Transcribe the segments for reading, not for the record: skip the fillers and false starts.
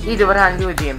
I dobar dan ljudi.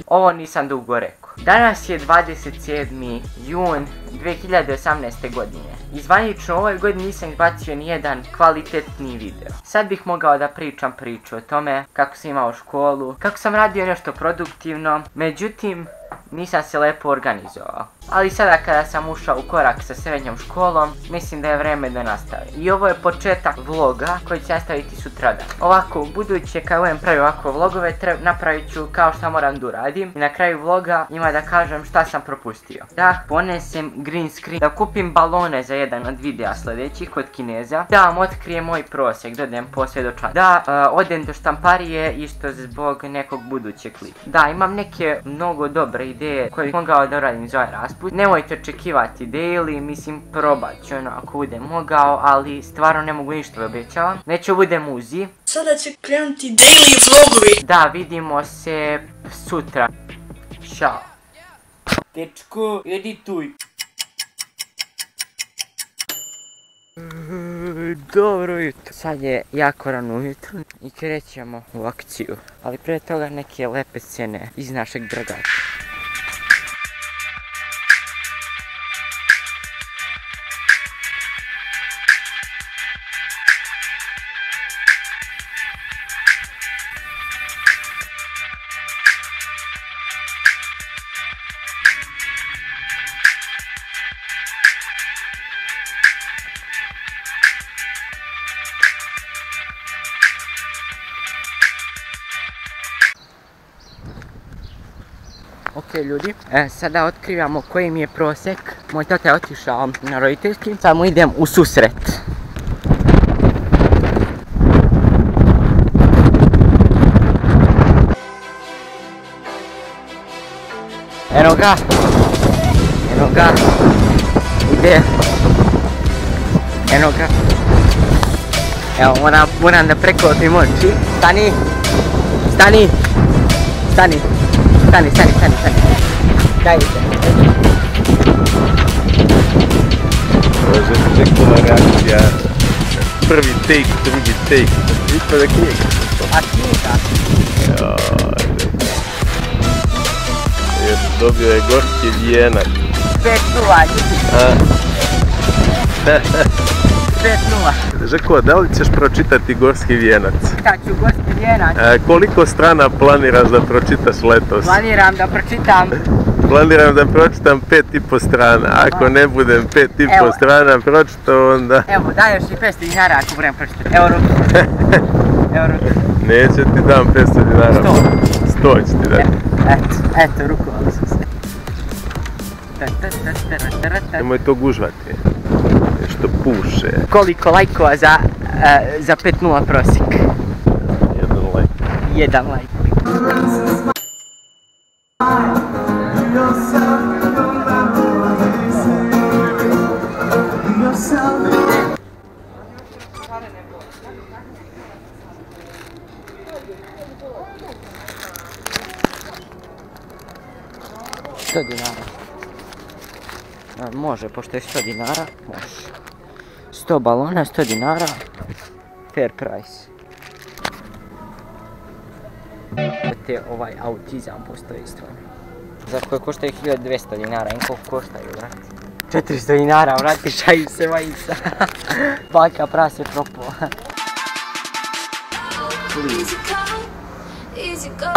Ovo nisam dugo rekao. Danas je 27. jun 2018. godine. I zvanično u ovoj godini nisam izbacio nijedan kvalitetni video. Sad bih mogao da pričam priču o tome kako sam imao školu, kako sam radio nešto produktivno, međutim nisam se lepo organizovao. Ali sada kada sam ušao u korak sa srednjom školom, mislim da je vreme da nastavim. I ovo je početak vloga koji ću nastaviti sutradan. Ovako, u buduće kada budem pravio ovako vlogove, napravit ću kao što moram da uradim. I na kraju vloga njima da kažem šta sam propustio. Da ponesem green screen, da kupim balone za jedan od videa sljedećih kod Kineza. Da vam otkrijem moj prosjek, dodam posvjedočan. Da odem do štamparije isto zbog nekog budućeg klipa. Da, imam neke mnogo dobre ideje koje bih mogao da uradim za ovaj raspust. Nemojte očekivati daily, mislim probat ću ako budem mogao, ali stvarno ne mogu ništa da obećavam. Neću budem uzi. Sada će krenuti daily vlogovi. Da, vidimo se sutra. Ćao. Dečko, edituj. Dobro jutro. Sad je jako rano ujutro i krećemo u akciju. Ali prije toga neke lepe scene iz našeg Dragača. Ok ljudi, sada otkrivamo koji mi je prosjek. Moj tata je otišao na roditeljski, sad mu idem u susret. Eno ga, ide, eno ga. Evo, moram da preklotim oči. Stani. Daj se. Može čekala reakcija. Prvi take, drugi take. Ispada knjiga. A knjiga? Jer dobio je gorski vijenac. 5-0 ljudi. 5-0. Žeko, da li ćeš pročitati gorski vijenac? Šta ću, gorski vijenac? Koliko strana planiraš da pročitaš letos? Planiram da pročitam 5,5 strana. Ako ne budem 5,5 strana pročitao, onda... Evo, daj još i 500 dinara ako budem pročitati. Evo ruku. Neće ti dam 500 dinara. 100 će ti dati. Eto, rukovali su se. Nemoj to gužvati. Nešto puše. Koliko lajkova za 5-0 prosjek? 1 lajk. 1 lajk. $100. Može, pošto je 100 dinara, može. 100 balona, 100 dinara, fair price. Te ovaj autizam postoji stvarno. Za koje koštaju 1200 dinara, im koliko koštaju, vrati? 400 dinara, vrati, šaju se majica. Baka prase propala. Easy go, easy go.